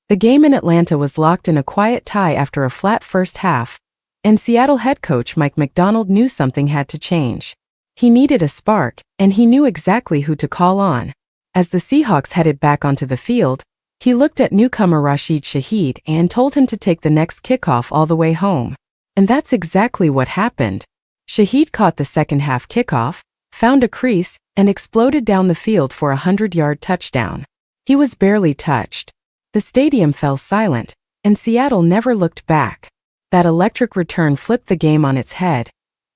The game in Atlanta was locked in a quiet tie after a flat first half, and Seattle head coach Mike Macdonald knew something had to change. He needed a spark, and he knew exactly who to call on. As the Seahawks headed back onto the field, he looked at newcomer Rashid Shaheed and told him to take the next kickoff all the way home. And that's exactly what happened. Shaheed caught the second-half kickoff, found a crease, and exploded down the field for a 100-yard touchdown. He was barely touched. The stadium fell silent, and Seattle never looked back. That electric return flipped the game on its head.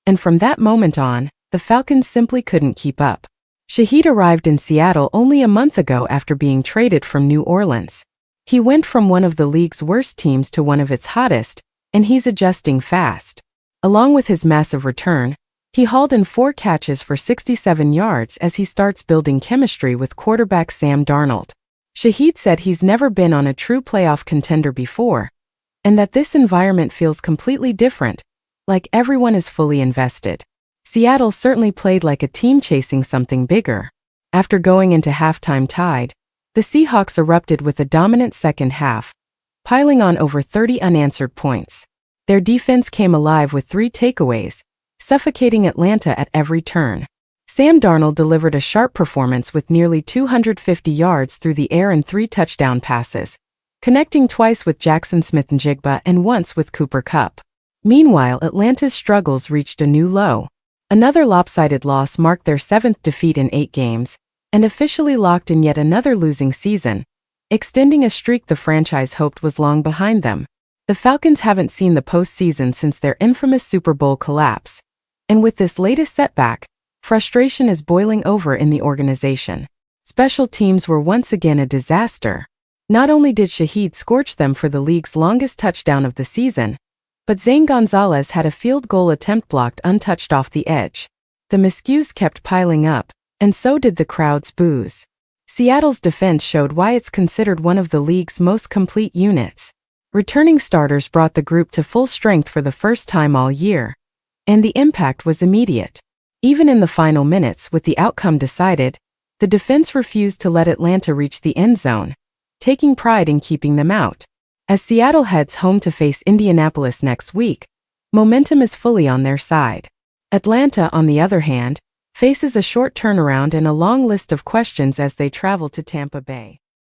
And from that moment on, the Falcons simply couldn't keep up. Shaheed arrived in Seattle only a month ago after being traded from New Orleans. He went from one of the league's worst teams to one of its hottest, and he's adjusting fast. Along with his massive return, he hauled in 4 catches for 67 yards as he starts building chemistry with quarterback Sam Darnold. Shaheed said he's never been on a true playoff contender before, and that this environment feels completely different, like everyone is fully invested. Seattle certainly played like a team chasing something bigger. After going into halftime tied, the Seahawks erupted with a dominant second half, piling on over 30 unanswered points. Their defense came alive with 3 takeaways, suffocating Atlanta at every turn. Sam Darnold delivered a sharp performance with nearly 250 yards through the air and 3 touchdown passes, connecting twice with Jaxon Smith-Njigba and once with Cooper Kupp. Meanwhile, Atlanta's struggles reached a new low. Another lopsided loss marked their 7th defeat in 8 games, and officially locked in yet another losing season, extending a streak the franchise hoped was long behind them. The Falcons haven't seen the postseason since their infamous Super Bowl collapse, and with this latest setback, frustration is boiling over in the organization. Special teams were once again a disaster. Not only did Shaheed scorch them for the league's longest touchdown of the season, but Zane Gonzalez had a field goal attempt blocked untouched off the edge. The miscues kept piling up, and so did the crowd's boos. Seattle's defense showed why it's considered one of the league's most complete units. Returning starters brought the group to full strength for the first time all year, and the impact was immediate. Even in the final minutes with the outcome decided, the defense refused to let Atlanta reach the end zone, taking pride in keeping them out. As Seattle heads home to face Indianapolis next week, momentum is fully on their side. Atlanta, on the other hand, faces a short turnaround and a long list of questions as they travel to Tampa Bay.